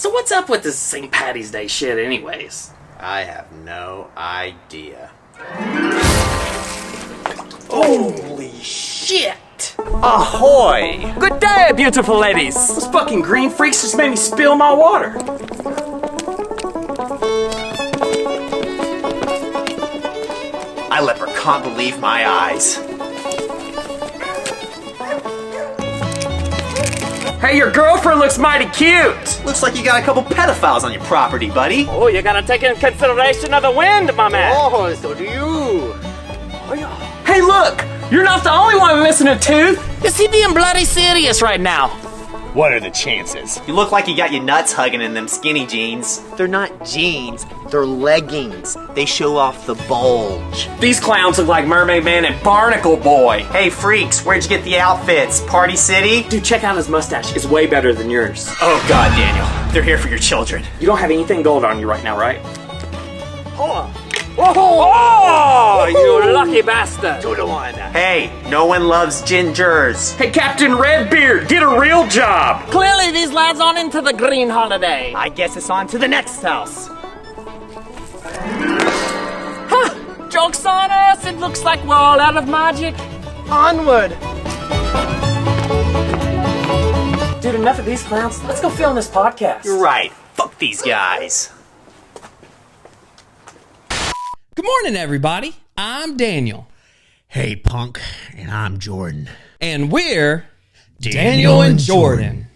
So what's up with this St. Patty's Day shit anyways? I have no idea. Holy shit! Ahoy! Good day, beautiful ladies. Those fucking green freaks just made me spill my water. I leprechaun believe my eyes. Hey, your girlfriend looks mighty cute. Looks like you got a couple pedophiles on your property, buddy. Oh, you gotta take in consideration of the wind, my man. Oh, so do you. Hey, look! You're not the only one missing a tooth. Is he being bloody serious right now? What are the chances? You look like you got your nuts hugging in them skinny jeans. They're not jeans, they're leggings. They show off the bulge. These clowns look like Mermaid Man and Barnacle Boy. Hey, freaks, where'd you get the outfits? Party City? Dude, check out his mustache. It's way better than yours. Oh, God, Daniel. They're here for your children. You don't have anything gold on you right now, right? Hold on. Oh, you lucky bastard. 2 to 1. Hey, no one loves gingers. Hey, Captain Redbeard, get a real job. Clearly, these lads aren't into the green holiday. I guess it's on to the next house. Huh, joke's on us. It looks like we're all out of magic. Onward. Dude, enough of these clowns. Let's go film this podcast. You're right. Fuck these guys. Good morning, everybody. I'm Daniel. Hey, punk, and I'm Jordan. And we're Daniel and Jordan.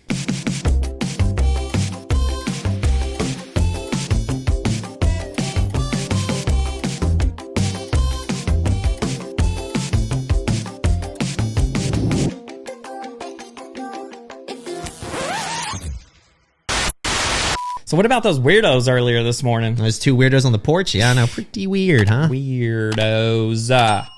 So what about those weirdos earlier this morning? Those 2 weirdos on the porch? Yeah, I know. Pretty weird, huh? Weirdos.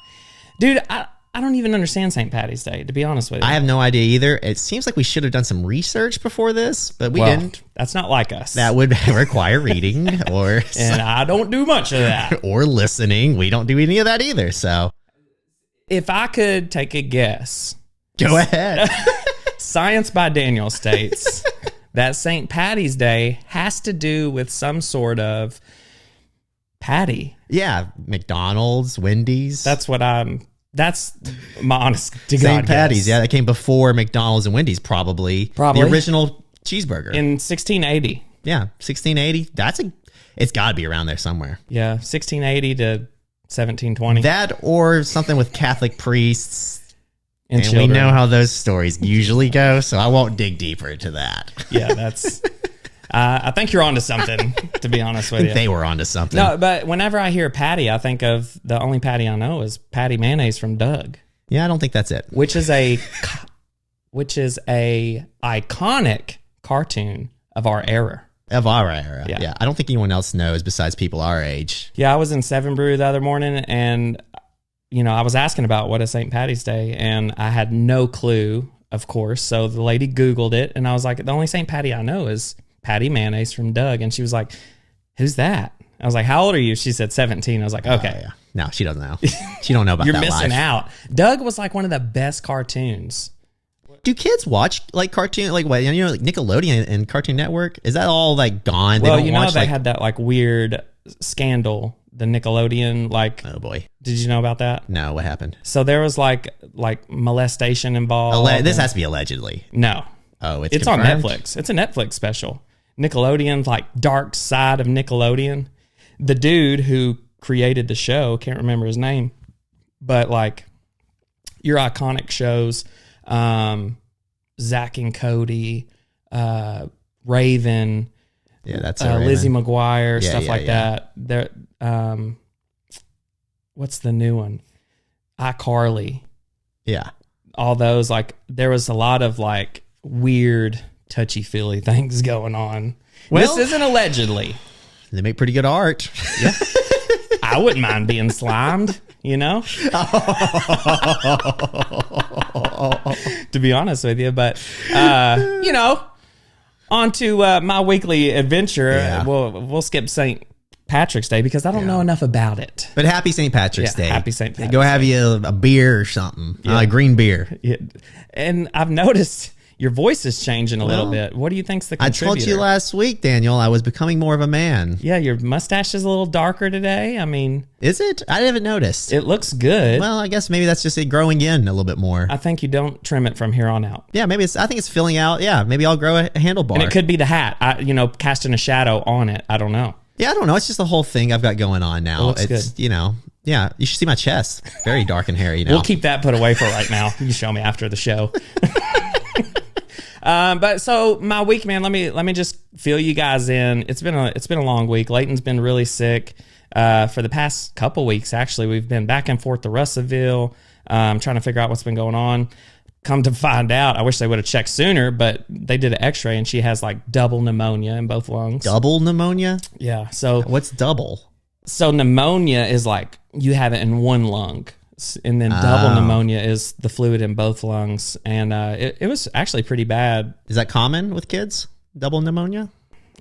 Dude, I don't even understand St. Patty's Day, to be honest with you. I have no idea either. It seems like we should have done some research before this, but we didn't. That's not like us. That would require reading or and I don't do much of that. or listening. We don't do any of that either, so. If I could take a guess. Go ahead. Science by Daniel states that St. Patty's Day has to do with some sort of patty. Yeah, McDonald's, Wendy's. That's my honest to God St. Patty's, guess. yeah, that came before McDonald's and Wendy's probably. Probably. The original cheeseburger. In 1680. Yeah, 1680. It's got to be around there somewhere. Yeah, 1680 to 1720. That or something with Catholic priests. And we children. know how those stories usually go, so I won't dig deeper into that. Yeah, that's... I think you're onto something, to be honest with you. They were onto something. No, but whenever I hear patty, I think of the only patty I know is Patty Mayonnaise from Doug. Yeah, I don't think that's it. Which is a iconic cartoon of our era. Of our era. Yeah. Yeah. I don't think anyone else knows besides people our age. Yeah, I was in Seven Brew the other morning, and I was asking about what is St. Patty's Day, and I had no clue, of course. So the lady Googled it, and I was like, the only St. Patty I know is Patty Mayonnaise from Doug. And she was like, who's that? I was like, how old are you? She said 17. I was like, okay. Yeah. No, she doesn't know. She don't know about You're that missing life. out. Doug was like one of the best cartoons. Do kids watch like cartoon, like what, like Nickelodeon and Cartoon Network? Is that all like gone? Well, they don't watch, they had that like weird scandal, the Nickelodeon, like, oh boy. Did you know about that? No, what happened? So there was like molestation involved. This has to be allegedly. No. Oh, it's on Netflix. It's a Netflix special. Nickelodeon, like dark side of Nickelodeon. The dude who created the show, can't remember his name, but like your iconic shows, Zach and Cody, Raven, yeah, that's Lizzie McGuire, Yeah, stuff yeah, like yeah. that. There, what's the new one? iCarly. Yeah. All those, like, there was a lot of like weird, touchy-feely things going on. Well, this isn't allegedly. They make pretty good art. Yeah. I wouldn't mind being slimed, to be honest with you. But, on to my weekly adventure. Yeah. We'll skip St. Patrick's Day because I don't know enough about it. But happy St. Patrick's Day. Happy St. Patrick's Go have you a beer or something. Yeah. Green beer. Yeah. And I've noticed, your voice is changing a little bit. What do you think's the I contributor? told you last week, Daniel, I was becoming more of a man. Yeah, your mustache is a little darker today. I mean, Is it? I haven't noticed. it looks good. Well, I guess maybe that's just it growing in a little bit more. I think you don't trim it from here on out. Yeah, maybe I think it's filling out. Yeah, maybe I'll grow a handlebar. And it could be the hat, casting a shadow on it. I don't know. Yeah, I don't know. It's just the whole thing I've got going on now. It looks it's good. Yeah, you should see my chest. Very dark and hairy now. We'll keep that put away for right now. You can show me after the show. But so my week, man, let me just fill you guys in. It's been a long week. Leighton's been really sick for the past couple weeks. Actually, we've been back and forth to Russellville, trying to figure out what's been going on. Come to find out, I wish they would have checked sooner, but they did an X-ray and she has like double pneumonia in both lungs. Double pneumonia? Yeah. So What's double? So pneumonia is like you have it in one lung, and then double pneumonia is the fluid in both lungs, and it was actually pretty bad. Is that common with kids? Double pneumonia?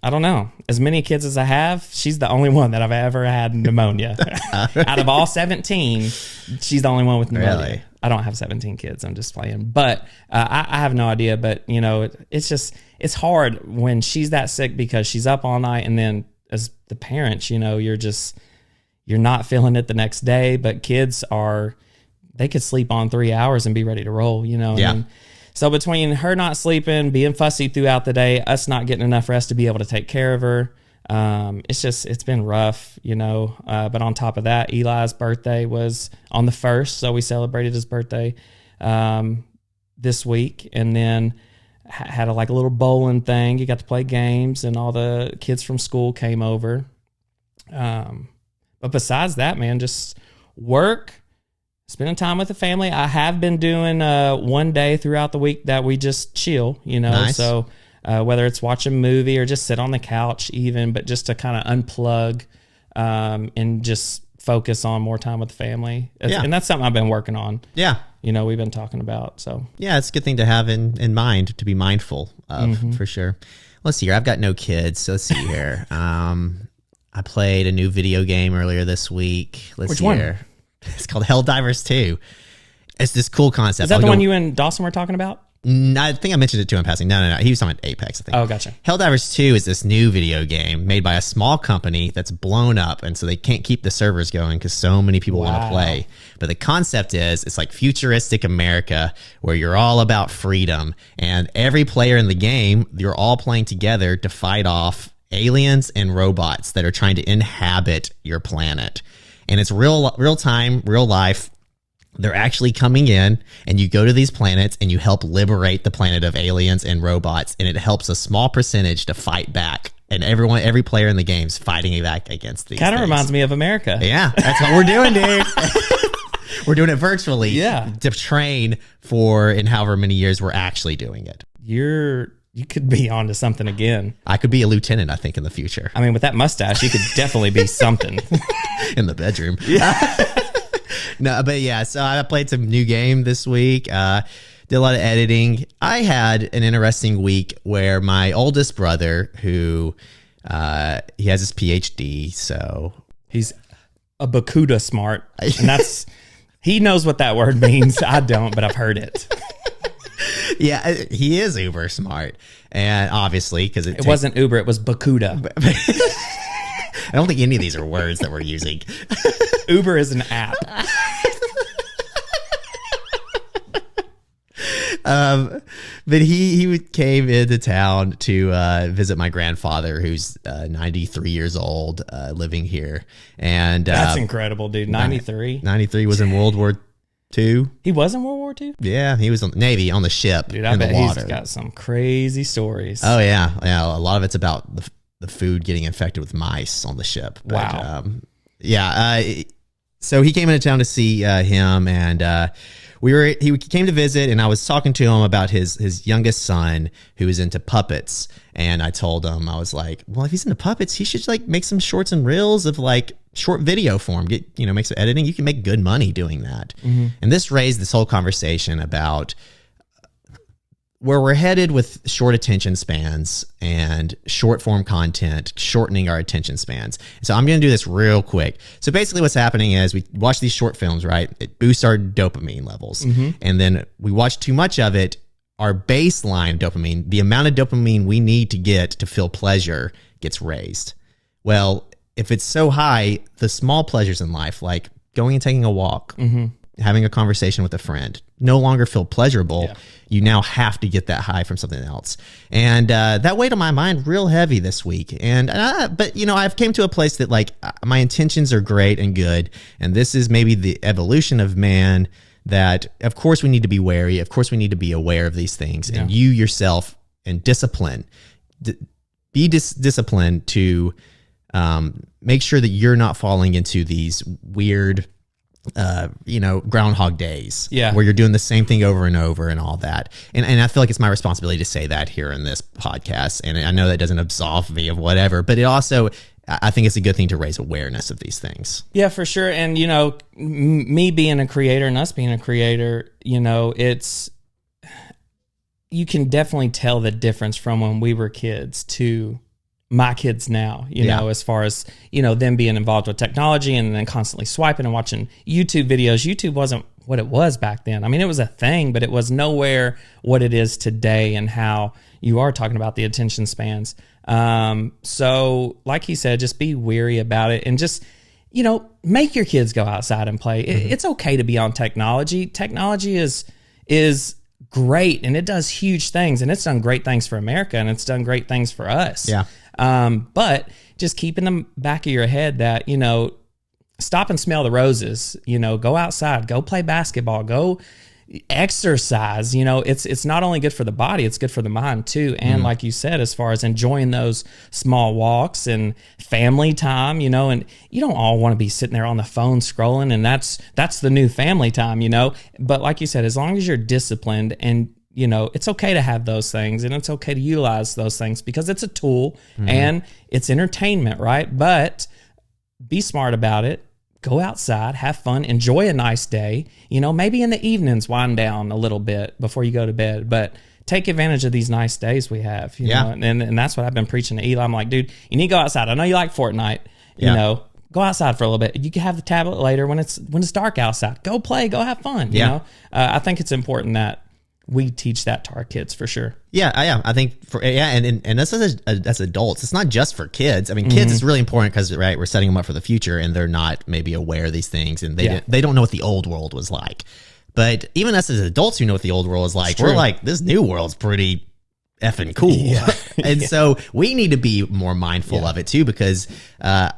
I don't know. As many kids as I have, she's the only one that I've ever had pneumonia. Out of all 17, she's the only one with pneumonia. Really? I don't have 17 kids. I'm just playing. But I have no idea. But, it's hard when she's that sick because she's up all night, and then as the parents, you're not feeling it the next day, but kids they could sleep on 3 hours and be ready to roll, Yeah. And so between her not sleeping, being fussy throughout the day, us not getting enough rest to be able to take care of her, it's been rough, but on top of that, Eli's birthday was on the 1st. So we celebrated his birthday, this week, and then had a little bowling thing. You got to play games, and all the kids from school came over. But besides that, man, just work, spending time with the family. I have been doing one day throughout the week that we just chill, Nice. So whether it's watch a movie or just sit on the couch even, but just to kind of unplug and just focus on more time with the family. Yeah. And that's something I've been working on. Yeah. We've been talking about. So Yeah, it's a good thing to have in mind, to be mindful of, for sure. Let's see here. I've got no kids, so let's see here. I played a new video game earlier this week. Which one? Here. It's called Helldivers 2. It's this cool concept. Is that the one you and Dawson were talking about? I think I mentioned it to him in passing. No. He was talking about Apex, I think. Oh, gotcha. Helldivers 2 is this new video game made by a small company that's blown up, and so they can't keep the servers going because so many people want to play. But the concept is it's like futuristic America where you're all about freedom, and every player in the game, you're all playing together to fight off aliens and robots that are trying to inhabit your planet. And it's real time, real life. They're actually coming in, and you go to these planets and you help liberate the planet of aliens and robots, and it helps a small percentage to fight back. And every player in the game's fighting back against these. Kind of things. reminds me of America. Yeah, that's what we're doing, dude. We're doing it virtually. Yeah. To train for in however many years we're actually doing it. You could be onto something again. I could be a lieutenant, I think, in the future. I mean, with that mustache, you could definitely be something. In the bedroom. No, but yeah, so I played some new game this week. Did a lot of editing. I had an interesting week where my oldest brother, who he has his PhD, so He's a Bakuda smart, and he knows what that word means. I don't, but I've heard it. yeah, he is uber smart, and obviously because It wasn't Uber, it was Bakuda. I don't think any of these are words that we're using. Uber is an app. But he came into town to visit my grandfather, who's 93 years old, living here. And That's incredible, dude. 93. 93 was in World War II. He was in World War II? Yeah, he was on the Navy, on the ship, Dude, I in the bet he's water. got some crazy stories. Oh yeah, a lot of it's about the food getting infected with mice on the ship. But, Wow. So he came into town to see him, and he came to visit, and I was talking to him about his youngest son who was into puppets, and I told him, I was like, well, if he's into puppets, he should make some shorts and reels of short video form, make some editing. You can make good money doing that. Mm-hmm. And this raised this whole conversation about where we're headed with short attention spans and short form content, shortening our attention spans. So I'm going to do this real quick. So basically what's happening is we watch these short films, right? It boosts our dopamine levels. Mm-hmm. And then we watch too much of it. our baseline dopamine, the amount of dopamine we need to get to feel pleasure, gets raised. Well, if it's so high, the small pleasures in life, like going and taking a walk, having a conversation with a friend, no longer feel pleasurable. Yeah. You now have to get that high from something else. And that weighed on my mind real heavy this week. And but, you know, I've came to a place that, like, my intentions are great and good. And this is maybe the evolution of man, that, of course, we need to be wary. Of course, we need to be aware of these things. Yeah. And you yourself, and discipline, be disciplined to make sure that you're not falling into these weird, Groundhog Days, where you're doing the same thing over and over and all that. And I feel like it's my responsibility to say that here in this podcast. And I know that doesn't absolve me of whatever, but it also, I think it's a good thing to raise awareness of these things. Yeah, for sure. And, you know, me being a creator and us being a creator, you know, you can definitely tell the difference from when we were kids to my kids now, you know, as far as, you know, them being involved with technology and then constantly swiping and watching YouTube videos. YouTube wasn't what it was back then. I mean, it was a thing, but it was nowhere what it is today, and how you are talking about the attention spans. So like he said, just be weary about it, and just, you know, make your kids go outside and play. It's okay to be on technology. Technology is great, and it does huge things, and it's done great things for America, and it's done great things for us. Yeah. But just keep in the back of your head that, you know, stop and smell the roses, you know, go outside, go play basketball, go exercise. You know, it's not only good for the body, it's good for the mind too. And like you said, as far as enjoying those small walks and family time, you know, and you don't all want to be sitting there on the phone scrolling, and that's the new family time, you know. But like you said, as long as you're disciplined, and you know, it's okay to have those things, and it's okay to utilize those things, because it's a tool and it's entertainment, right? But be smart about it. Go outside, have fun, enjoy a nice day. You know, maybe in the evenings, wind down a little bit before you go to bed, but take advantage of these nice days we have. You know? And that's what I've been preaching to Eli. I'm like, dude, you need to go outside. I know you like Fortnite, you know, go outside for a little bit. You can have the tablet later when it's dark outside. Go play, go have fun. You know, I think it's important that we teach that to our kids, for sure. I think and us as adults, it's not just for kids. I mean, kids is really important because, right, we're setting them up for the future, and they're not maybe aware of these things, and they don't know what the old world was like. But even us as adults who know what the old world is like, we're like, this new world's pretty effing cool. And so we need to be more mindful of it too, because I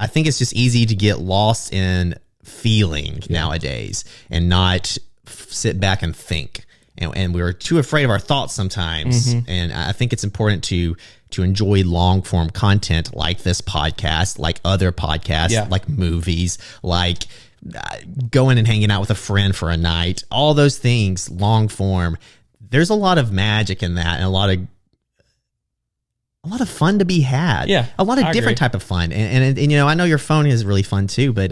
think it's just easy to get lost in feeling nowadays and not sit back and think. And we're too afraid of our thoughts sometimes. And I think it's important to enjoy long form content like this podcast, like other podcasts, like movies, like going and hanging out with a friend for a night, all those things, long form. There's a lot of magic in that, and a lot of fun to be had. Yeah, a lot of different type of fun. And you know, I know your phone is really fun too, but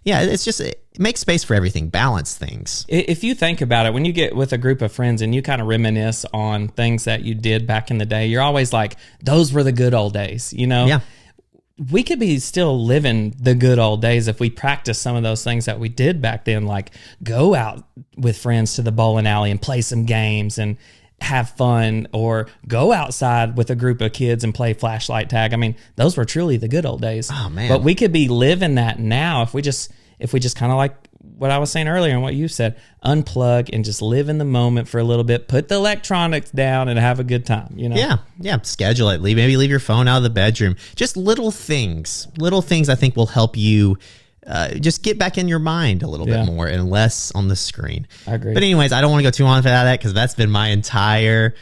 it's just, it makes space for everything, balance things. If you think about it, when you get with a group of friends and you kind of reminisce on things that you did back in the day, you're always like, those were the good old days, you know? Yeah. We could be still living the good old days if we practice some of those things that we did back then, like go out with friends to the bowling alley and play some games and have fun, or go outside with a group of kids and play flashlight tag. I mean, those were truly the good old days. Oh man. But we could be living that now if we just kind of, like what I was saying earlier and what you said, unplug and just live in the moment for a little bit, put the electronics down and have a good time, you know? Yeah. Schedule it. Maybe leave your phone out of the bedroom. Just little things I think will help you just get back in your mind a little bit more and less on the screen. I agree. But anyways, I don't want to go too on for that, because that's been my entire,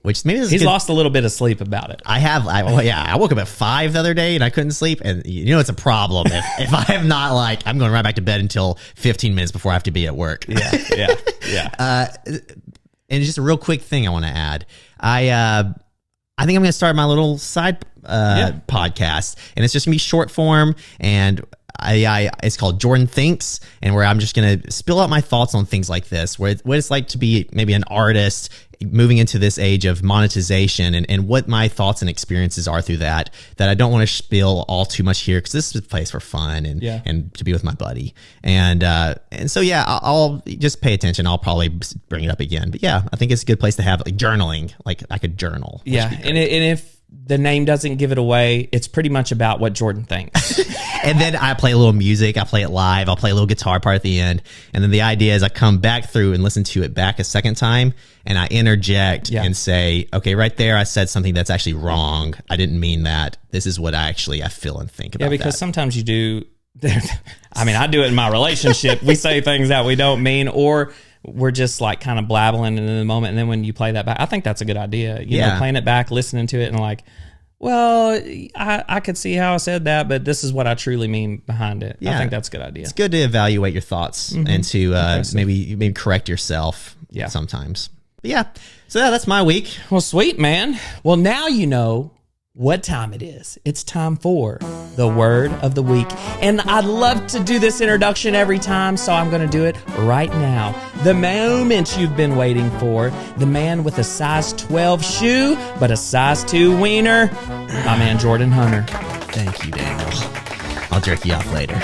which maybe he's lost a little bit of sleep about it. I woke up at 5 the other day and I couldn't sleep, and you know, it's a problem if I am not, like, I'm going right back to bed until 15 minutes before I have to be at work. And just a real quick thing I want to add. I think I'm going to start my little side podcast, and it's just going to be short form, and it's called Jordan Thinks, and where I'm just going to spill out my thoughts on things like this, what it's like to be maybe an artist moving into this age of monetization and what my thoughts and experiences are through that I don't want to spill all too much here, because this is a place for fun and to be with my buddy. And so, yeah, I'll just pay attention. I'll probably bring it up again. But yeah, I think it's a good place to have like journaling. Like I could journal. Yeah. And if the name doesn't give it away, it's pretty much about what Jordan thinks. And then I play a little music. I play it live. I'll play a little guitar part at the end. And then the idea is I come back through and listen to it back a second time, and I interject and say, okay, right there, I said something that's actually wrong. I didn't mean that. This is what I feel and think about. Yeah, because sometimes you do. I mean, I do it in my relationship. We say things that we don't mean, or we're just like kind of blabbling in the moment. And then when you play that back, I think that's a good idea. You know, playing it back, listening to it, and like, well, I could see how I said that, but this is what I truly mean behind it. I think that's a good idea. It's good to evaluate your thoughts and to maybe correct yourself sometimes. But yeah, so that's my week. Well, sweet, man. Well, now you know what time it is. It's time for the word of the week. And I'd love to do this introduction every time, so I'm going to do it right now. The moment you've been waiting for. The man with a size 12 shoe, but a size 2 wiener. My man, Jordan Hunter. Thank you, Daniel. I'll jerk you off later.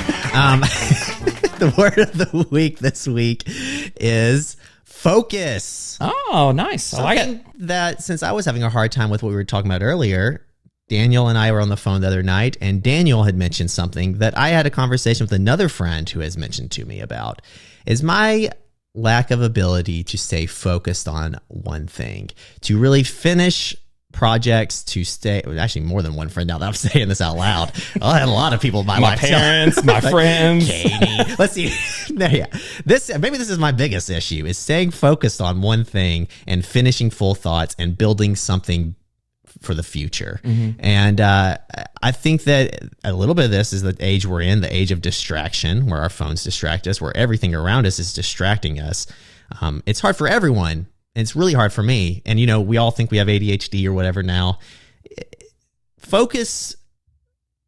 The word of the week this week is focus. Oh, nice. I like it. That since I was having a hard time with what we were talking about earlier, Daniel and I were on the phone the other night, and Daniel had mentioned something that I had a conversation with another friend who has mentioned to me about, is my lack of ability to stay focused on one thing, to really finish projects, to stay, actually more than one friend now that I'm saying this out loud. I had a lot of people in my life. My parents, my friends. Katie. Let's see. Maybe this is my biggest issue, is staying focused on one thing and finishing full thoughts and building something for the future. And I think that a little bit of this is the age we're in, the age of distraction, where our phones distract us, where everything around us is distracting us. It's hard for everyone. It's really hard for me. And, you know, we all think we have ADHD or whatever now. Focus.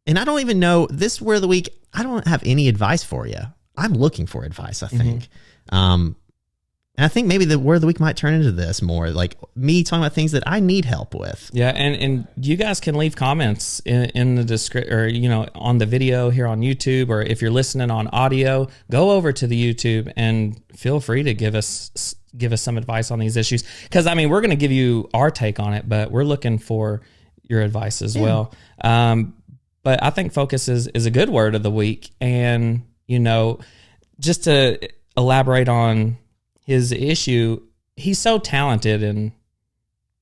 And I don't even know, this word of the week, I don't have any advice for you. I'm looking for advice, I think. And I think maybe the word of the week might turn into this more, like me talking about things that I need help with. Yeah, and you guys can leave comments in the description, or you know, on the video here on YouTube, or if you're listening on audio, go over to the YouTube and feel free to give us some advice on these issues. Because I mean, we're going to give you our take on it, but we're looking for your advice as well. But I think focus is a good word of the week, and you know, just to elaborate on his issue, he's so talented in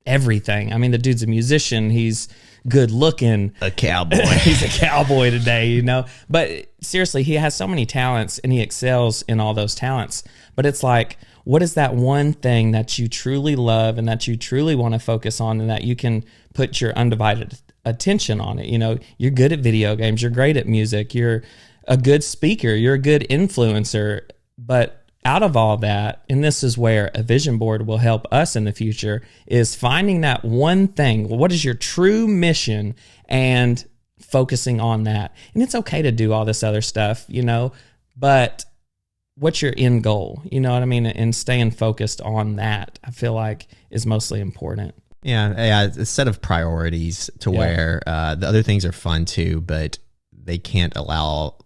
everything. I mean, the dude's a musician. He's good looking. A cowboy. He's a cowboy today, you know. But seriously, he has so many talents, and he excels in all those talents. But it's like, what is that one thing that you truly love and that you truly want to focus on, and that you can put your undivided attention on it? You know, you're good at video games. You're great at music. You're a good speaker. You're a good influencer. But out of all that, and this is where a vision board will help us in the future, is finding that one thing. What is your true mission, and focusing on that? And it's okay to do all this other stuff, you know, but what's your end goal? You know what I mean? And staying focused on that, I feel like, is mostly important. Yeah, a set of priorities to where the other things are fun too, but they can't allow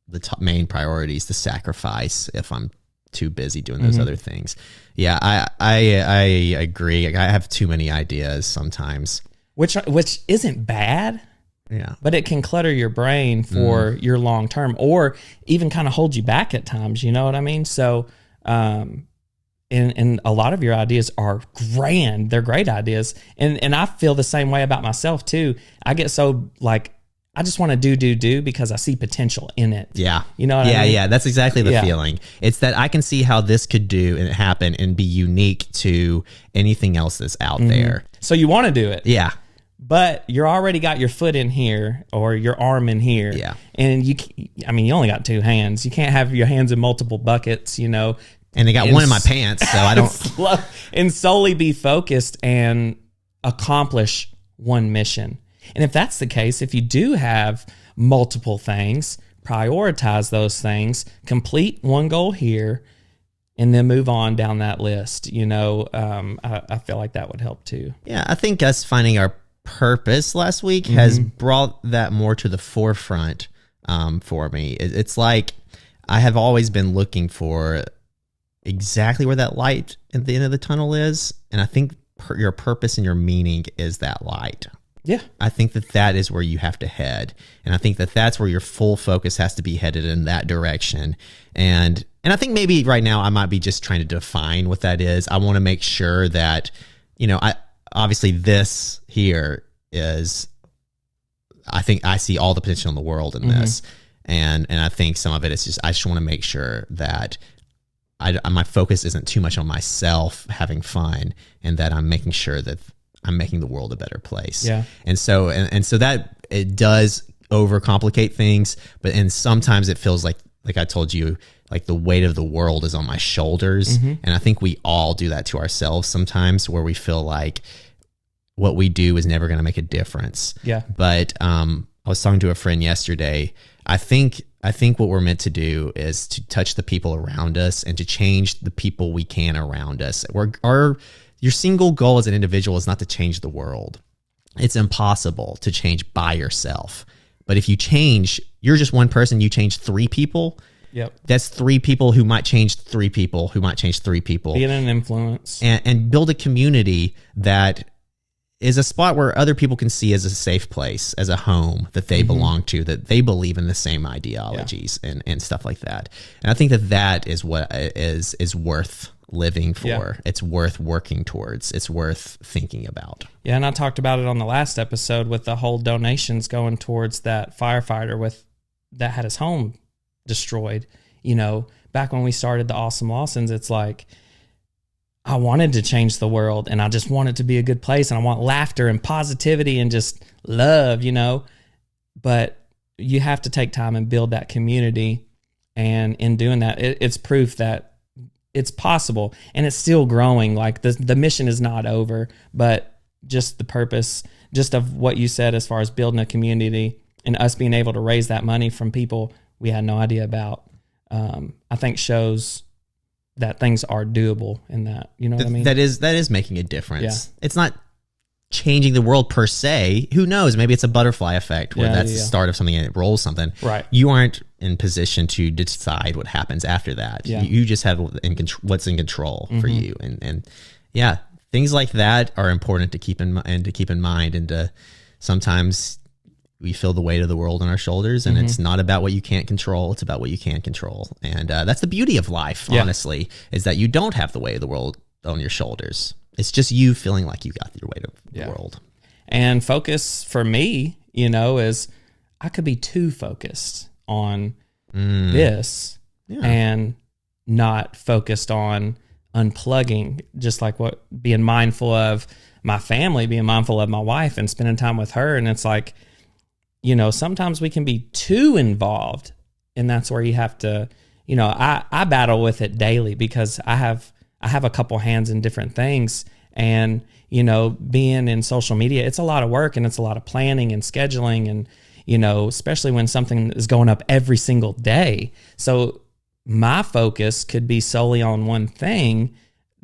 the main priorities to sacrifice if I'm too busy doing those other things. Yeah, I agree. I have too many ideas sometimes, which isn't bad. Yeah, but it can clutter your brain for your long term, or even kind of hold you back at times. You know what I mean? So, and a lot of your ideas are grand. They're great ideas, and I feel the same way about myself too. I get so like, I just want to do because I see potential in it. Yeah. You know what I mean? Yeah, that's exactly the feeling. It's that I can see how this could do and happen and be unique to anything else that's out there. So you want to do it. Yeah. But you're already got your foot in here or your arm in here. Yeah. And you only got 2 hands. You can't have your hands in multiple buckets, you know. And they got one in my pants, so I don't. And solely be focused and accomplish one mission. And if that's the case, if you do have multiple things, prioritize those things, complete one goal here, and then move on down that list. I feel like that would help too. Yeah, I think us finding our purpose last week has brought that more to the forefront for me. It's like I have always been looking for exactly where that light at the end of the tunnel is, and I think your purpose and your meaning is that light. Yeah. I think that is where you have to head. And I think that's where your full focus has to be headed in that direction. And I think maybe right now I might be just trying to define what that is. I want to make sure that, obviously this here is, I think I see all the potential in the world in this. And I think some of it is just, I just want to make sure that my focus isn't too much on myself having fun, and that I'm making sure that I'm making the world a better place. Yeah. And so that it does overcomplicate things, and sometimes it feels like I told you, like the weight of the world is on my shoulders. And I think we all do that to ourselves sometimes, where we feel like what we do is never going to make a difference. Yeah. But I was talking to a friend yesterday. I think what we're meant to do is to touch the people around us and to change the people we can around us. Your single goal as an individual is not to change the world. It's impossible to change by yourself. But if you change, you're just one person, you change 3 people. Yep. That's 3 people who might change 3 people, who might change 3 people. Being an influence. And build a community that is a spot where other people can see as a safe place, as a home that they belong to, that they believe in the same ideologies and stuff like that. And I think that is what is worth living for. Yeah. It's worth working towards. It's worth thinking about. Yeah, and I talked about it on the last episode with the whole donations going towards that firefighter that had his home destroyed. Back when we started the Awesome Lawsons, it's like, I wanted to change the world, and I just want it to be a good place, and I want laughter and positivity and just love, but you have to take time and build that community. And in doing that, it's proof that it's possible, and it's still growing. Like the mission is not over, but just the purpose, just of what you said, as far as building a community and us being able to raise that money from people we had no idea about, I think shows that things are doable in that, what I mean? That is making a difference. Yeah. It's not changing the world per se. Who knows? Maybe it's a butterfly effect where that's the start of something and it rolls something. Right. You aren't in position to decide what happens after that. Yeah. You just have what's in control for you. And yeah, things like that are important to keep in mind. And to sometimes we feel the weight of the world on our shoulders, and it's not about what you can't control. It's about what you can control. And that's the beauty of life, honestly, is that you don't have the weight of the world on your shoulders. It's just you feeling like you got your weight of the world. And focus for me, is I could be too focused on this and not focused on unplugging, just like being mindful of my family, being mindful of my wife and spending time with her. And it's like, sometimes we can be too involved, and that's where you have to, I battle with it daily because I have a couple hands in different things, and, being in social media, it's a lot of work, and it's a lot of planning and scheduling, and, especially when something is going up every single day. So my focus could be solely on one thing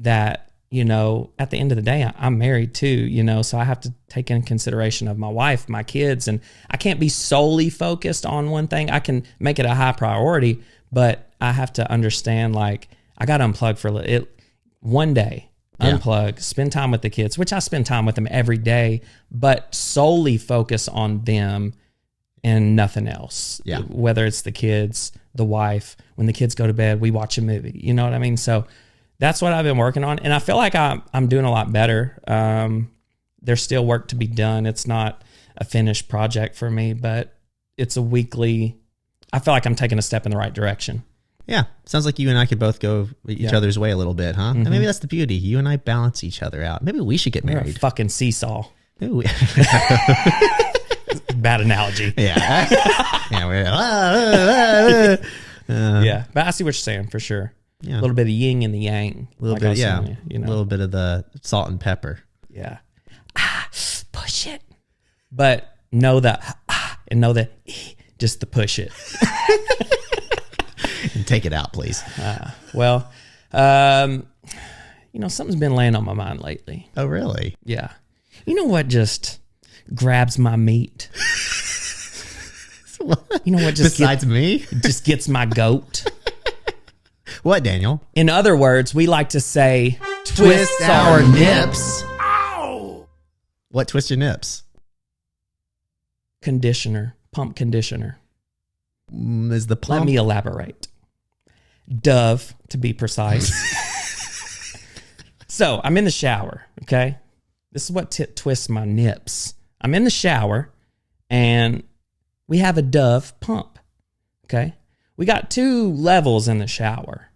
that, at the end of the day, I'm married too, so I have to take in consideration of my wife, my kids, and I can't be solely focused on one thing. I can make it a high priority, but I have to understand, like, I got to unplug for it one day, unplug, spend time with the kids, which I spend time with them every day, but solely focus on them and nothing else. Yeah. Whether Whether it's the kids, the wife, when the kids go to bed, we watch a movie, you know what I mean? So that's what I've been working on, and I feel like I'm doing a lot better. There's still work to be done. It's not a finished project for me, but it's a weekly. I feel like I'm taking a step in the right direction. Yeah. Sounds like you and I could both go each other's way a little bit, huh? And maybe that's the beauty. You and I balance each other out. Maybe we should get We're a married. fucking seesaw. Maybe we- Bad analogy. yeah. Yeah, but I see what you're saying for sure. Yeah. A little bit of yin and the yang. A little like I bit, was yeah. telling you, A little bit of the salt and pepper. Yeah. Push it. But know the and know the just to push it. And take it out, please. Well, Something's been laying on my mind lately. Oh, really? Yeah. You know what just grabs my meat? You know what just Besides me? just gets my goat? What, Daniel? In other words, we like to say, Twist our nips. Ow! What twist your nips? conditioner, pump conditioner. Is the pump? Let me elaborate. Dove, to be precise. So I'm in the shower, okay? This is what twists my nips. I'm in the shower, and we have a Dove pump, okay? We got 2 levels in the shower.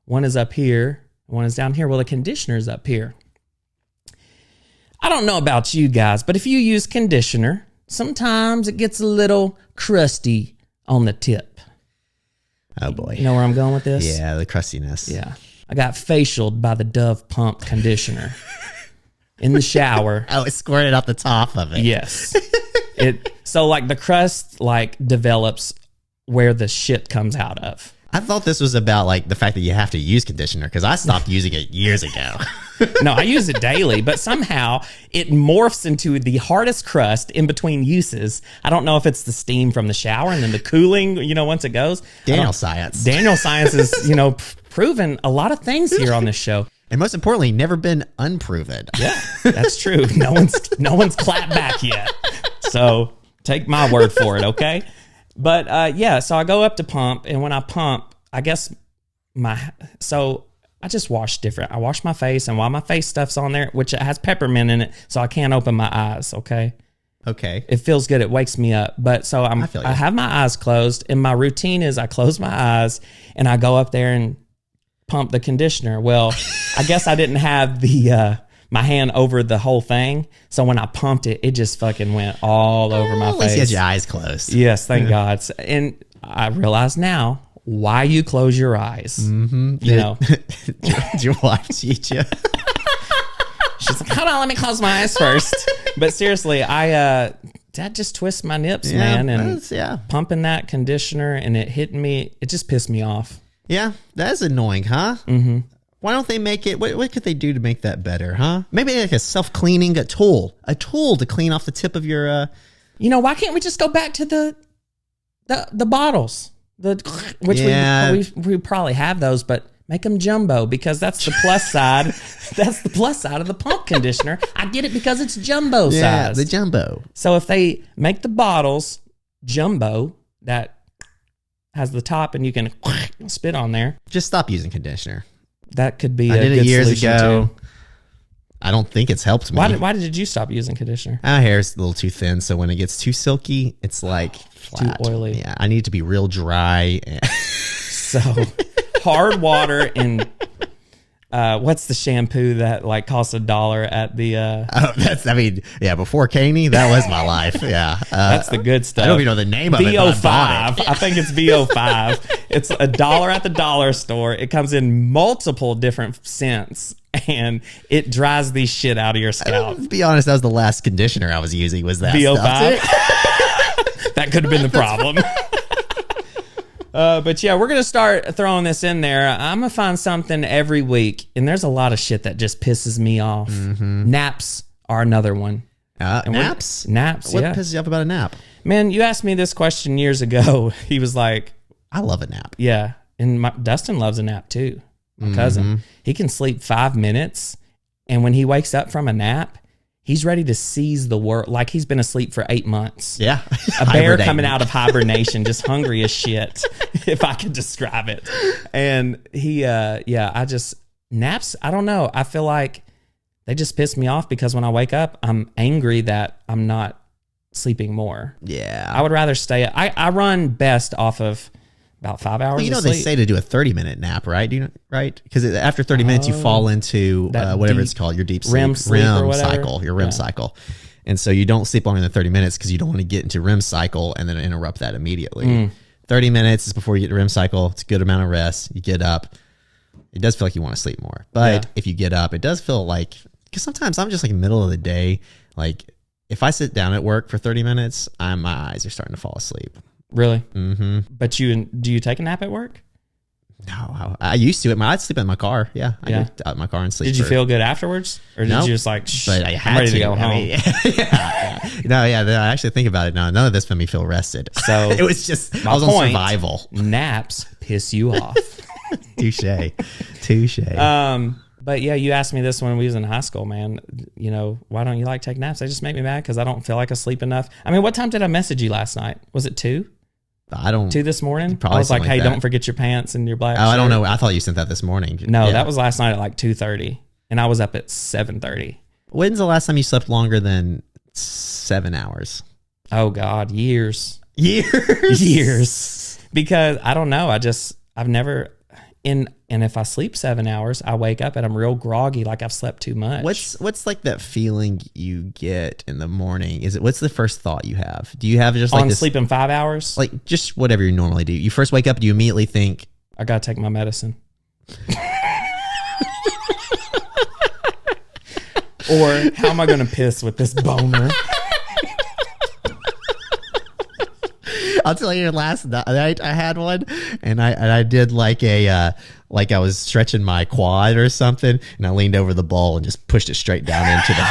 One is up here, one is down here. Well, the conditioner's up here. I don't know about you guys, but if you use conditioner, sometimes it gets a little crusty on the tip. Oh, boy. You know where I'm going with this? Yeah, the crustiness. Yeah. I got facialed by the Dove pump conditioner in the shower. Oh, it squirted out the top of it. Yes. So like the crust like develops where the shit comes out of. I thought this was about like the fact that you have to use conditioner because I stopped using it years ago. No, I use it daily, but somehow it morphs into the hardest crust in between uses. I don't know if it's the steam from the shower and then the cooling, once it goes. Daniel Science. Daniel Science is, proven a lot of things here on this show. And most importantly, never been unproven. Yeah, that's true. No one's clapped back yet. So take my word for it, okay? But so I go up to pump, and when I pump, I guess I just wash different. I wash my face, and while my face stuff's on there, which it has peppermint in it, so I can't open my eyes, okay? Okay. It feels good. It wakes me up. But so I have my eyes closed, and my routine is I close my eyes, and I go up there and pump the conditioner. Well, I guess I didn't have my hand over the whole thing, so when I pumped it, it just fucking went all over my At least face. you had your eyes closed. Yes, thank God. And I realize now why you close your eyes. Mm-hmm. Did your wife cheat you? She's like, hold on, let me close my eyes first. But seriously, that just twists my nips, man. And pumping that conditioner and it hitting me, it just pissed me off. Yeah, that is annoying, huh? Mm-hmm. Why don't they make it? What could they do to make that better, huh? Maybe like a self-cleaning, a tool to clean off the tip of your. Why can't we just go back to the bottles? We probably have those, but make them jumbo because that's the plus side. That's the plus side of the pump conditioner. I get it because it's jumbo size. Yeah, the jumbo. So if they make the bottles jumbo, that has the top and you can spit on there. Just stop using conditioner. That could be I a did good it years solution ago. too. I don't think it's helped me. Why did you stop using conditioner? Our hair's a little too thin, so when it gets too silky, it's like flat. Too oily. Yeah, I need it to be real dry. So hard water and what's the shampoo that like costs $1 at the before Caney, that was my life. Yeah. That's the good stuff. I don't even know the name of it. VO5. I think it's VO5. It's $1 at the dollar store. It comes in multiple different scents and it dries the shit out of your scalp. To be honest, that was the last conditioner I was using was that VO5. Stuff. That could have been the problem. But yeah, we're going to start throwing this in there. I'm going to find something every week. And there's a lot of shit that just pisses me off. Mm-hmm. Naps are another one. Naps? Naps, What yeah. pisses you off about a nap? Man, you asked me this question years ago. He was like... I love a nap. Yeah. And Dustin loves a nap too. My cousin. He can sleep 5 minutes. And when he wakes up from a nap... He's ready to seize the world like he's been asleep for 8 months. Yeah. A bear coming out of hibernation, just hungry as shit, if I could describe it. And naps, I don't know. I feel like they just piss me off because when I wake up, I'm angry that I'm not sleeping more. Yeah. I would rather stay. I run best off of about 5 hours of sleep. They say to do a 30-minute nap, right? Right? Because after 30 minutes, you fall into whatever it's called, your deep sleep. REM sleep or whatever. Cycle, your REM cycle. And so you don't sleep longer than 30 minutes because you don't want to get into REM cycle and then interrupt that immediately. 30 minutes is before you get to REM cycle. It's a good amount of rest. You get up. It does feel like you want to sleep more. But if you get up, it does feel like, because sometimes I'm just like middle of the day. Like if I sit down at work for 30 minutes, my eyes are starting to fall asleep. Really? Mm-hmm. But do you take a nap at work? No, I used to. I'd sleep in my car. Yeah, I Yeah. get out in my car and sleep. Did you feel good afterwards? Or did No, you just like, but I had I'm ready to go home? I mean, yeah. No, yeah. I actually think about it now. None of this made me feel rested. So it was just I my was on point, survival. Naps piss you off. Touche. But yeah, you asked me this when we was in high school, man. You know, why don't you like take naps? They just make me mad because I don't feel like I sleep enough. I mean, what time did I message you last night? Was it 2? I don't. 2 this morning? Probably I was like, something hey, like that. don't forget your pants and your black Oh, I don't shirt. know. I thought you sent that this morning. No, Yeah. that was last night at like 2:30, and I was up at 7:30. When's the last time you slept longer than 7 hours? Oh God, years. Years. Because I don't know. I've never and if I sleep 7 hours, I wake up and I'm real groggy, like I've slept too much. What's like that feeling you get in the morning? What's the first thought you have? Do you have just like on this, sleeping 5 hours? like just whatever you normally do? You first wake up, do you immediately think, I gotta take my medicine. Or how am I gonna piss with this boner? I'll tell you, last night I had one, and I did like like I was stretching my quad or something, and I leaned over the ball and just pushed it straight down into the.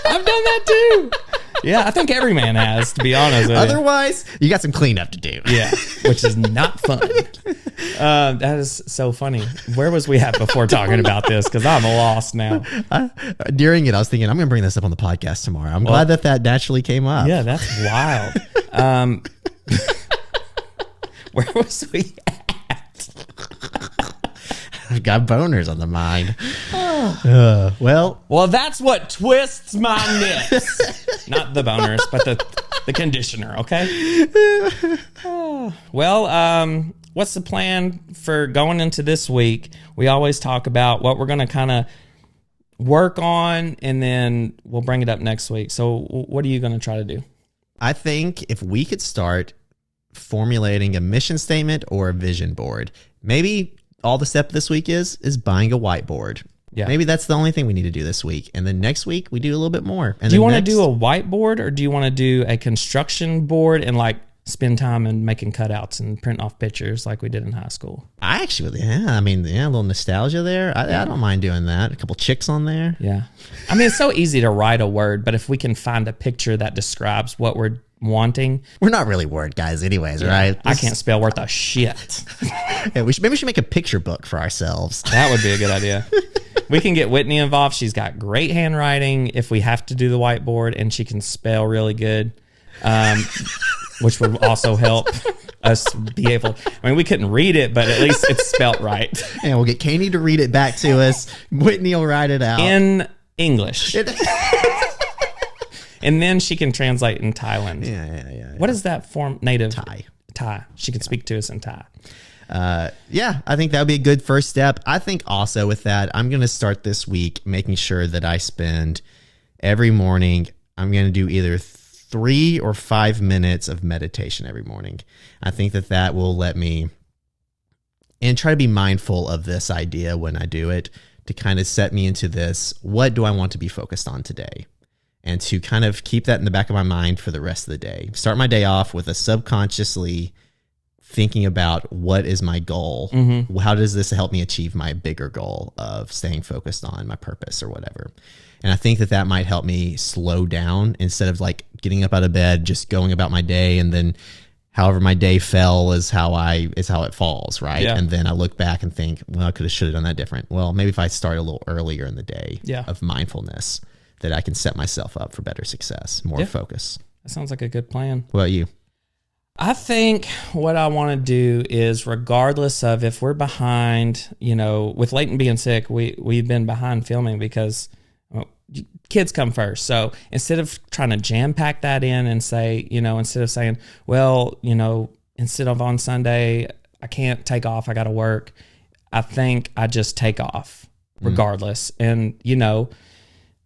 I've done that too. Yeah, I think every man has, to be honest with you. Otherwise, you got some cleanup to do. Yeah, which is not fun. That is so funny. Where was we at before talking about this? Because I'm lost now. During it, I was thinking, I'm going to bring this up on the podcast tomorrow. I'm glad that naturally came up. Yeah, that's wild. Where was we at? I've got boners on the mind. Well, That's what twists my nips. Not the boners, but the conditioner, okay? What's the plan for going into this week? We always talk about what we're going to kind of work on, and then we'll bring it up next week. So what are you going to try to do? I think if we could start formulating a mission statement or a vision board, maybe all the step this week is buying a whiteboard. Yeah. Maybe that's the only thing we need to do this week. And then next week we do a little bit more. And Do you want to next- do a whiteboard, or do you want to do a construction board and like spend time and making cutouts and print off pictures like we did in high school? I actually, a little nostalgia there. I don't mind doing that. A couple chicks on there. Yeah. I mean, it's so easy to write a word, but if we can find a picture that describes what we're wanting. We're not really word guys anyways, right? I can't spell worth a shit. Yeah, maybe we should make a picture book for ourselves. That would be a good idea. We can get Whitney involved. She's got great handwriting if we have to do the whiteboard, and she can spell really good, which would also help us be able. I mean, we couldn't read it, but at least it's spelt right. And we'll get Katie to read it back to us. Whitney will write it out. In English. And then she can translate in Thailand. Yeah. What is that form? Native? Thai. She can speak to us in Thai. Yeah, I think that would be a good first step. I think also with that, I'm going to start this week making sure that I spend every morning, I'm going to do either 3 or 5 minutes of meditation every morning. I think that will let me, and try to be mindful of this idea when I do it, to kind of set me into this, what do I want to be focused on today? And to kind of keep that in the back of my mind for the rest of the day. Start my day off with a subconsciously thinking about what is my goal? Mm-hmm. How does this help me achieve my bigger goal of staying focused on my purpose or whatever? And I think that might help me slow down instead of like getting up out of bed, just going about my day, and then however my day fell is how it falls, right? Yeah. And then I look back and think, well, I should have done that different. Well, maybe if I start a little earlier in the day of mindfulness, that I can set myself up for better success, more focus. That sounds like a good plan. What about you? I think what I want to do is, regardless of if we're behind, with Leighton being sick, we've been behind filming because kids come first. So instead of trying to jam pack that in and say, instead of saying, well, instead of on Sunday, I can't take off, I got to work. I think I just take off regardless. And,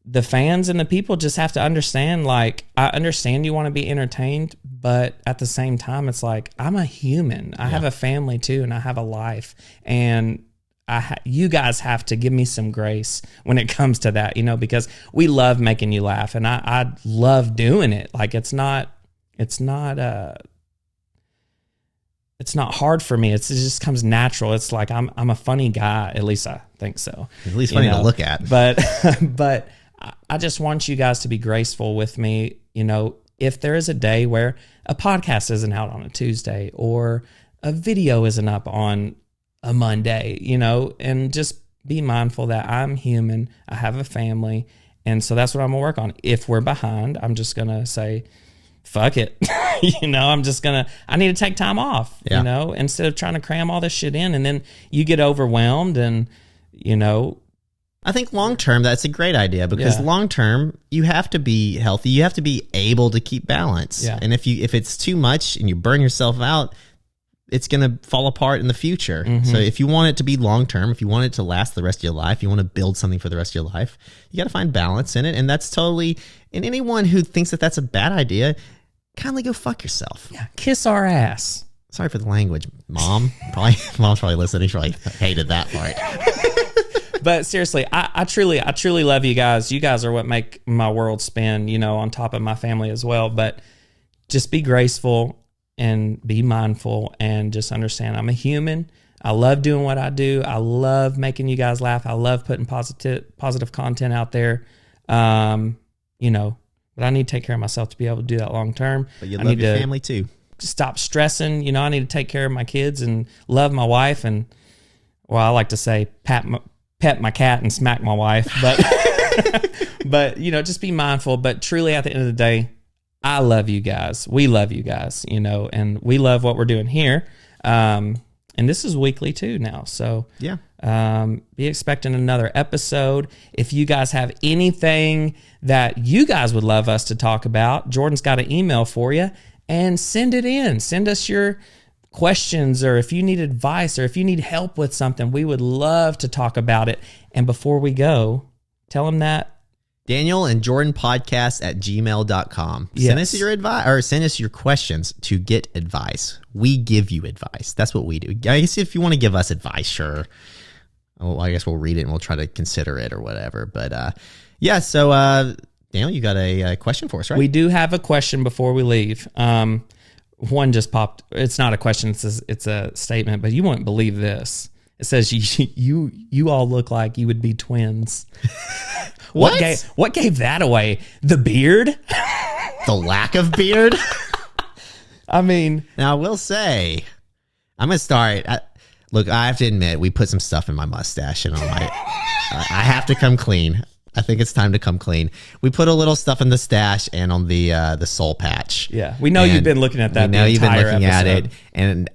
the fans and the people just have to understand, like, I understand you want to be entertained, but at the same time, it's like, I'm a human. I have a family too, and I have a life. And you guys have to give me some grace when it comes to that, because we love making you laugh, and I love doing it. Like, it's not it's not hard for me. It just comes natural. It's like I'm a funny guy. At least I think so. At least funny to look at. But but I just want you guys to be graceful with me. You know, if there is a day where a podcast isn't out on a Tuesday or a video isn't up on a Monday, you know, and just be mindful that I'm human. I have a family. And so that's what I'm gonna work on. If we're behind, I'm just gonna say, fuck it. You know, I need to take time off, you know, instead of trying to cram all this shit in. And then you get overwhelmed and, you know. I think long term, that's a great idea because long term, you have to be healthy. You have to be able to keep balance. Yeah. And if it's too much and you burn yourself out, it's going to fall apart in the future. So if you want it to be long term, if you want it to last the rest of your life, you want to build something for the rest of your life, you got to find balance in it. And that's totally, and anyone who thinks that that's a bad idea, kindly go fuck yourself. Yeah, kiss our ass. Sorry for the language, Mom. Mom's probably listening. She probably hated that part. But seriously, I truly love you guys. You guys are what make my world spin, you know, on top of my family as well. But just be graceful and be mindful and just understand I'm a human. I love doing what I do. I love making you guys laugh. I love putting positive content out there. You know, but I need to take care of myself to be able to do that long term. But you love your family too. Stop stressing. You know, I need to take care of my kids and love my wife. And, well, I like to say pet my cat and smack my wife. But, but, you know, just be mindful. But truly at the end of the day, I love you guys. We love you guys, you know, and we love what we're doing here. And this is weekly too now. So yeah, be expecting another episode. If you guys have anything that you guys would love us to talk about, Jordan's got an email for you, and send it in. Send us your questions, or if you need advice, or if you need help with something, we would love to talk about it. And before we go, tell them that Daniel and Jordan podcast at gmail.com. Yes. Send us your advice, or send us your questions to get advice. We give you advice. That's what we do. I guess if you want to give us advice, sure. Well, I guess we'll read it and we'll try to consider it or whatever. But yeah, so Daniel, you got a question for us, right? we do have a question before we leave. One just popped. It's not a question. It's a statement, but you won't believe this. It says you all look like you would be twins. What gave that away? The beard? The lack of beard? I mean, now I will say, I'm going to start. Look, I have to admit, we put some stuff in my mustache and I have to come clean. I think it's time to come clean. We put a little stuff in the stash and on the soul patch. Yeah, we know you've been looking at that. We know you've been looking episode. at it, and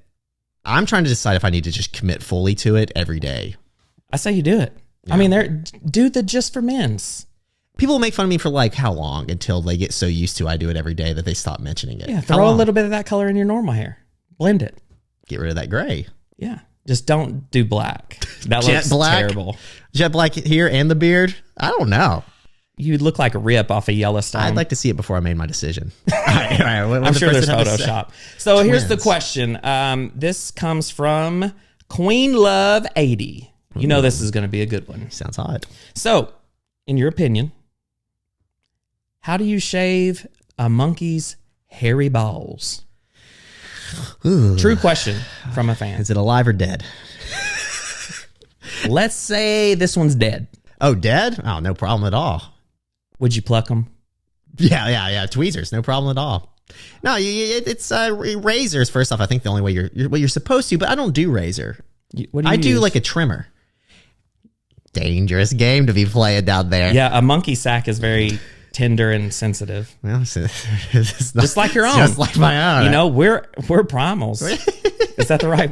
I'm trying to decide if I need to just commit fully to it every day. I say you do it. Yeah. I mean, do the just for men's. People make fun of me for like how long until they get so used to I do it every day that they stop mentioning it. Yeah, throw a little bit of that color in your normal hair. Blend it. Get rid of that gray. Yeah, just don't do black. That looks terrible. Jet black here and the beard? I don't know. You look like a Rip off of Yellowstone. I'd like to see it before I made my decision. All right, I'm sure there's Photoshop. So here's the question. This comes from Queen Love 80. You know this is going to be a good one. Sounds hot. So, in your opinion, how do you shave a monkey's hairy balls? Ooh. True question from a fan. Is it alive or dead? Let's say this one's dead. Oh, dead? Oh, no problem at all. Would you pluck them? Yeah. Tweezers, no problem at all. No, it's razors. First off, I think the only way you're supposed to, but I don't do razor. What do you I do use? like a trimmer. Dangerous game to be playing down there. Yeah, a monkey sack is very tender and sensitive. Well, it's not, just like your own. Just like my own. You know, we're primals. Is that the right?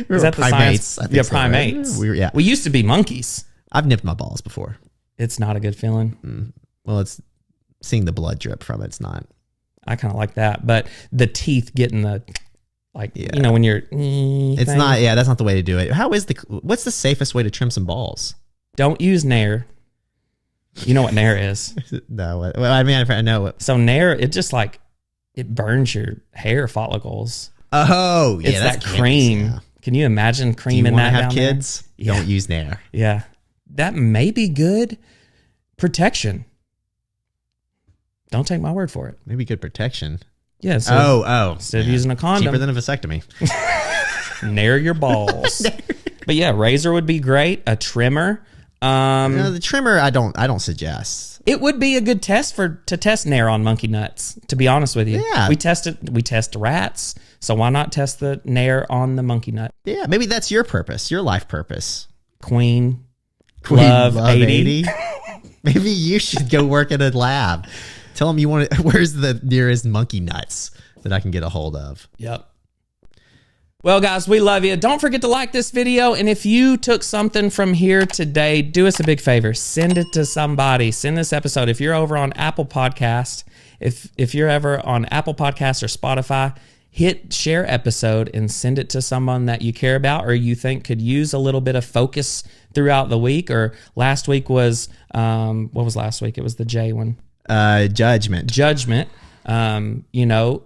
Is that the primates? science? Yeah, primates. Right? We used to be monkeys. I've nipped my balls before. It's not a good feeling. Well, it's seeing the blood drip from it's not. I kind of like that, but the teeth getting the you know when you're. It's thing. not. Yeah, that's not the way to do it. What's the safest way to trim some balls? Don't use Nair. You know what Nair is? No. Well, I mean, I know. So Nair, it just it burns your hair follicles. Oh, yeah, it's that cream. Yeah. Can you imagine creaming that down there? Kids? Yeah. Don't use Nair. Yeah, that may be good protection. Don't take my word for it. Maybe good protection. Yeah. So oh. Instead of using a condom. Cheaper than a vasectomy. Nair your balls. But yeah, razor would be great. A trimmer. The trimmer, I don't suggest. It would be a good test to test Nair on monkey nuts, to be honest with you. Yeah. We test rats, so why not test the Nair on the monkey nut? Yeah, maybe that's your purpose, your life purpose. Queen Love 80. Maybe you should go work at a lab. Tell them you want to, where's the nearest monkey nuts that I can get a hold of? Yep. Well, guys, we love you. Don't forget to like this video. And if you took something from here today, do us a big favor. Send it to somebody. Send this episode. If you're over on Apple Podcast, if you're ever on Apple Podcasts or Spotify, hit share episode and send it to someone that you care about or you think could use a little bit of focus throughout the week. Or last week was, what was last week? It was the J one. Judgment. You know,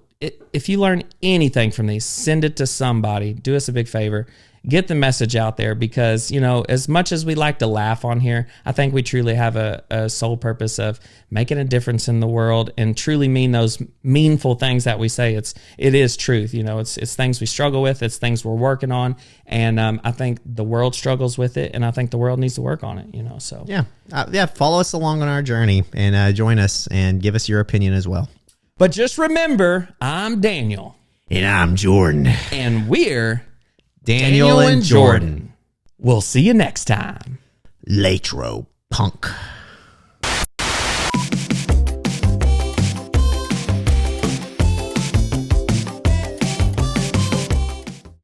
if you learn anything from these, send it to somebody. Do us a big favor. Get the message out there because, you know, as much as we like to laugh on here, I think we truly have a sole purpose of making a difference in the world and truly mean those meaningful things that we say. It is truth. You know, it's things we struggle with. It's things we're working on. And I think the world struggles with it. And I think the world needs to work on it, you know, so. Yeah. Follow us along on our journey and join us and give us your opinion as well. But just remember, I'm Daniel. And I'm Jordan. And we're Daniel and Jordan. We'll see you next time. Latro punk.